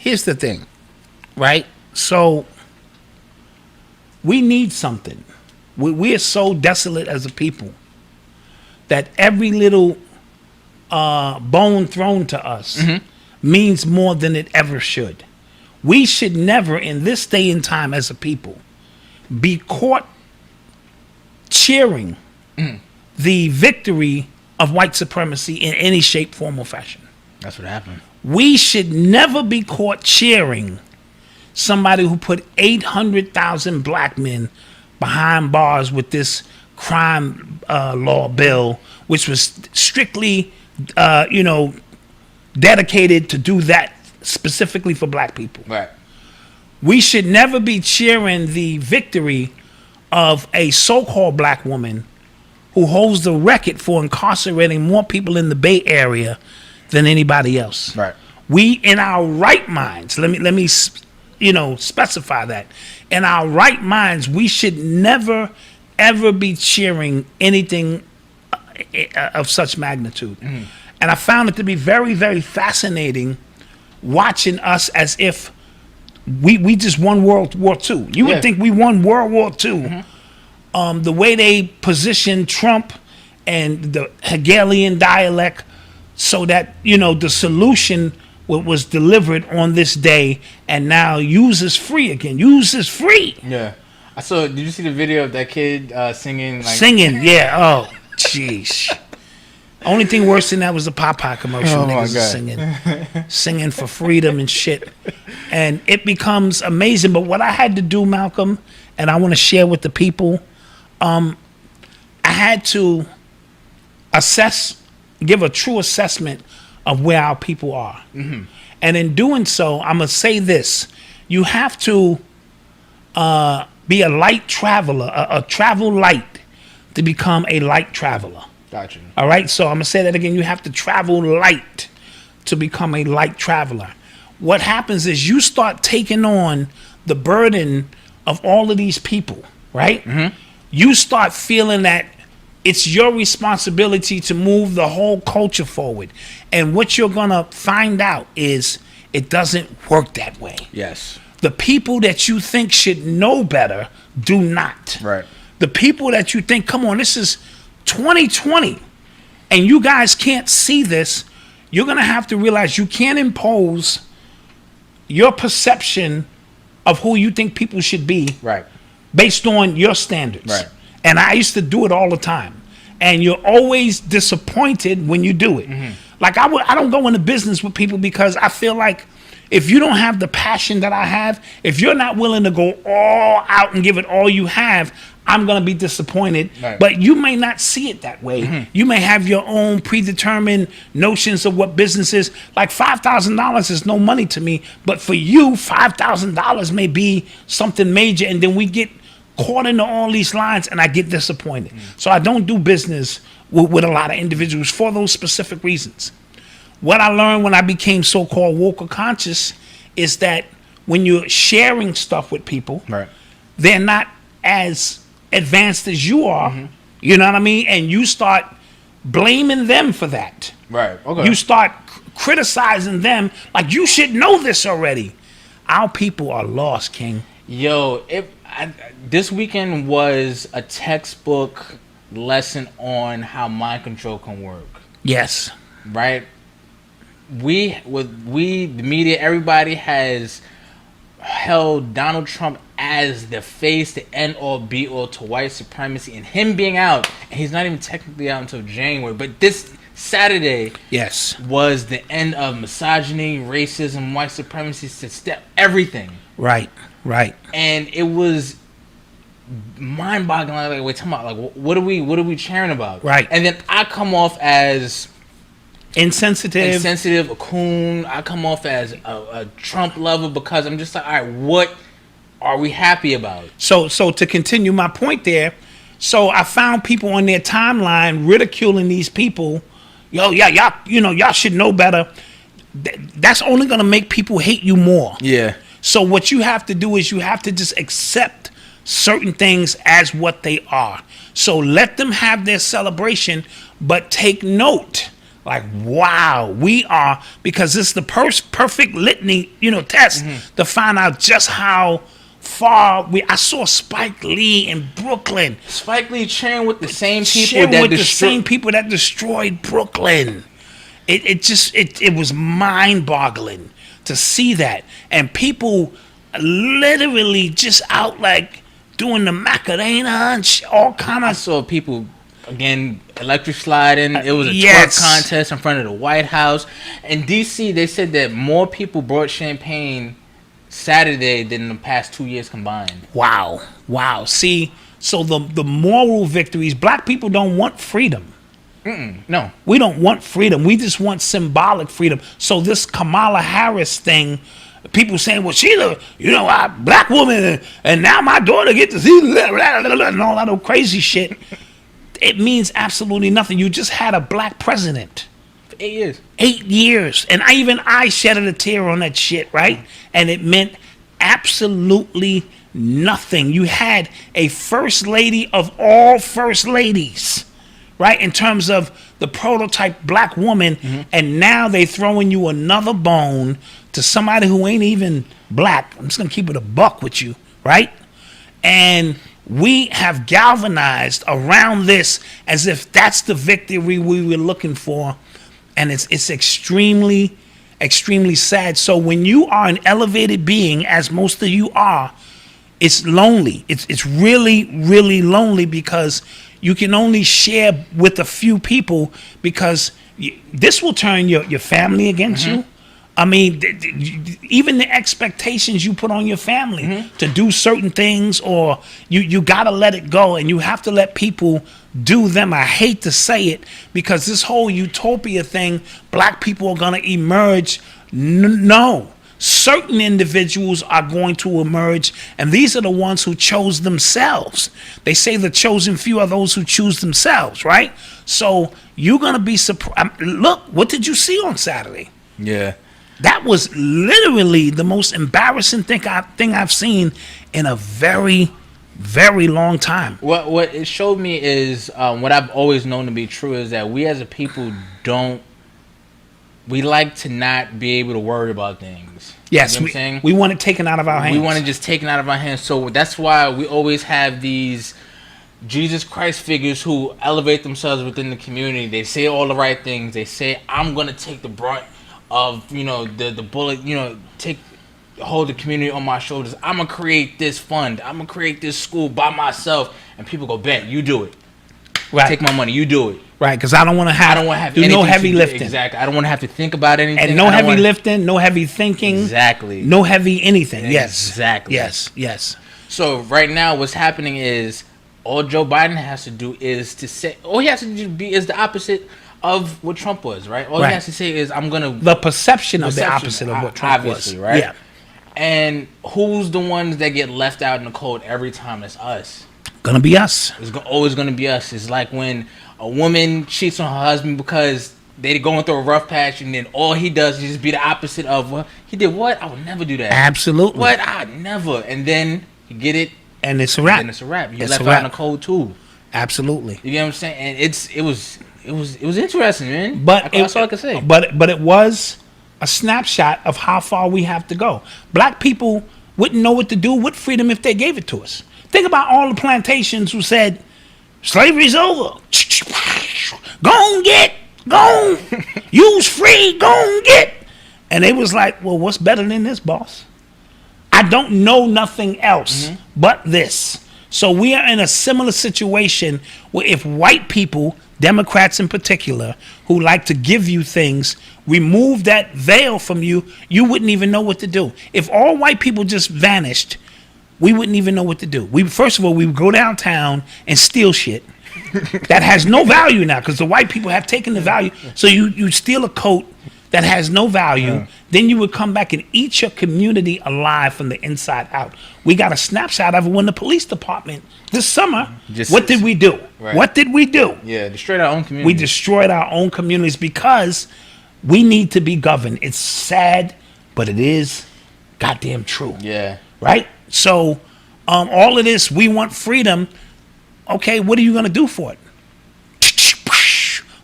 here's the thing, right? So we need something. We are so desolate as a people that every little bone thrown to us means more than it ever should. We should never, in this day and time as a people, be caught cheering the victory of white supremacy in any shape, form, or fashion. That's what happened. We should never be caught cheering somebody who put 800,000 black men behind bars with this crime law bill, which was strictly, dedicated to do that specifically for black people. Right. We should never be cheering the victory of a so-called black woman who holds the record for incarcerating more people in the Bay Area than anybody else. Right. We, in our right minds, let me specify that. In our right minds, we should never, ever be cheering anything of such magnitude. And I found it to be very, very fascinating watching us as if we just won World War II. You would think we won World War II. The way they positioned Trump and the Hegelian dialect so that, the solution was delivered on this day, and now use is free again. Use is free. Yeah. I saw, did you see the video of that kid singing? Singing, yeah. Oh, jeez. Only thing worse than that was the Popeye commercial. Oh, Niggas singing for freedom and shit. And it becomes amazing. But what I had to do, Malcolm, and I want to share with the people, I had to give a true assessment of where our people are. And in doing so, I'm going to say this. You have to be a light traveler, a travel light, to become a light traveler. Gotcha. All right, so I'm going to say that again. You have to travel light to become a light traveler. What happens is you start taking on the burden of all of these people, right? You start feeling that it's your responsibility to move the whole culture forward. And what you're going to find out is it doesn't work that way. Yes. The people that you think should know better do not. Right. The people that you think, come on, this is 2020, and you guys can't see this, you're going to have to realize you can't impose your perception of who you think people should be based on your standards. Right. And I used to do it all the time. And you're always disappointed when you do it. Like I don't go into business with people because I feel like if you don't have the passion that I have, if you're not willing to go all out and give it all you have, I'm going to be disappointed. Right. But you may not see it that way. You may have your own predetermined notions of what business is. Like $5,000 is no money to me. But for you, $5,000 may be something major. And then we get caught into all these lines and I get disappointed. So I don't do business with a lot of individuals for those specific reasons. What I learned when I became so-called woke or conscious is that when you're sharing stuff with people, they're not as advanced as you are, you know what I mean? And you start blaming them for that. Right. Okay. You start criticizing them like you should know this already. Our people are lost, King. Yo, this weekend was a textbook lesson on how mind control can work. Yes. Right? The media, everybody has held Donald Trump as the face, the end all be all to white supremacy, and him being out, and he's not even technically out until January, but this Saturday was the end of misogyny, racism, white supremacy, everything. Right. And it was mind-boggling. Like, wait, tell me, like, what are we cheering about? Right. And then I come off as insensitive, a coon. I come off as a Trump lover because I'm just like, all right, what are we happy about? So to continue my point there, so I found people on their timeline ridiculing these people. Y'all should know better. That's only gonna make people hate you more. Yeah. So what you have to do is you have to just accept certain things as what they are. So let them have their celebration, but take note like, wow, we are, because it's the perfect litany, test to find out just how far I saw Spike Lee in Brooklyn. Spike Lee cheering with the same people that destroyed Brooklyn. It was mind-boggling to see that, and people literally just out like doing the Macarena and all kind of. I saw people again electric sliding. It was a twerk contest in front of the White House. In DC, they said that more people brought champagne Saturday than in the past 2 years combined. Wow. See, so the moral victories. Black people don't want freedom. No, we don't want freedom. We just want symbolic freedom. So this Kamala Harris thing, people saying, well, she's a black woman, and now my daughter gets to see and all that old crazy shit. It means absolutely nothing. You just had a black president. For 8 years. 8 years. And I shedded a tear on that shit, right? And it meant absolutely nothing. You had a first lady of all first ladies, right? In terms of the prototype black woman, and now they throwing you another bone to somebody who ain't even black. I'm just gonna keep it a buck with you, right? And we have galvanized around this as if that's the victory we were looking for, and it's extremely, extremely sad. So when you are an elevated being, as most of you are, it's lonely. It's really, really lonely, because you can only share with a few people, because this will turn your family against you. I mean, even the expectations you put on your family to do certain things, or you got to let it go, and you have to let people do them. I hate to say it, because this whole utopia thing, black people are going to emerge. No. Certain individuals are going to emerge, and these are the ones who chose themselves. They say the chosen few are those who choose themselves, right? So you're going to be surprised. Look, what did you see on Saturday? Yeah. That was literally the most embarrassing thing I've seen in a very, very long time. What it showed me is what I've always known to be true, is that we as a people we like to not be able to worry about things. Yes, you know what I'm saying? We want it taken out of our hands. We want it just taken out of our hands. So that's why we always have these Jesus Christ figures who elevate themselves within the community. They say all the right things. They say, I'm going to take the brunt of, the bullet, hold the community on my shoulders. I'm going to create this fund. I'm going to create this school by myself. And people go, bet, you do it. Right. Take my money, you do it. Right, because I don't want to have no heavy lifting. Exactly. I don't want to have to think about anything. And no heavy lifting, no heavy thinking. Exactly. No heavy anything. Yes. Exactly. Yes. So right now what's happening is all Joe Biden has to do is to say, all he has to do is the opposite of what Trump was, right? All he has to say is, I'm going to... The perception of the opposite of what Trump was. Right? Yeah. And who's the ones that get left out in the cold every time? It's us. Gonna be us. It's always gonna be us. It's like when a woman cheats on her husband because they're going through a rough patch, and then all he does is just be the opposite of, well, he did what? I would never do that. Absolutely. What? I never. And then you get it, and it's a wrap. And it's a wrap. You left out in the cold too. Absolutely. You get what I'm saying? And it was interesting, man. But that's all I can say. But it was a snapshot of how far we have to go. Black people wouldn't know what to do with freedom if they gave it to us. Think about all the plantations who said, slavery's over. Go on, use free, go on, get. And they was like, well, what's better than this, boss? I don't know nothing else but this. So we are in a similar situation where if white people, Democrats in particular, who like to give you things, remove that veil from you, you wouldn't even know what to do. If all white people just vanished, we wouldn't even know what to do. First of all, we would go downtown and steal shit that has no value now, because the white people have taken the value. So you steal a coat that has no value, then you would come back and eat your community alive from the inside out. We got a snapshot of it when the police department this summer. What did we do? Right. What did we do? Yeah, destroyed our own community. We destroyed our own communities because we need to be governed. It's sad, but it is goddamn true. Yeah. Right? So, all of this, we want freedom. Okay, what are you going to do for it?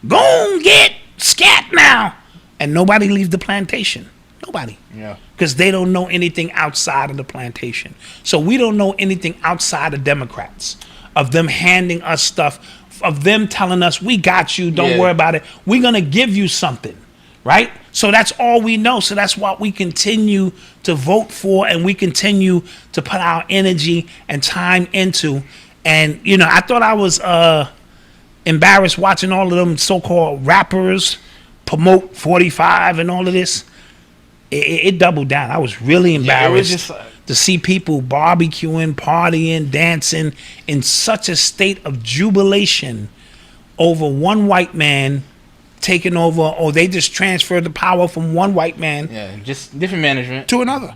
Go on, get. scat now, and nobody leave the plantation. Nobody. Yeah. Because they don't know anything outside of the plantation. So we don't know anything outside of Democrats, of them handing us stuff, of them telling us, we got you, don't worry about it. We're going to give you something, right? So that's all we know. So that's what we continue to vote for, and we continue to put our energy and time into. And, you know, I thought I was embarrassed watching all of them so-called rappers promote 45 and all of this. It doubled down. I was really embarrassed to see people barbecuing, partying, dancing in such a state of jubilation over one white man taking over, or they just transferred the power from one white man just different management to another.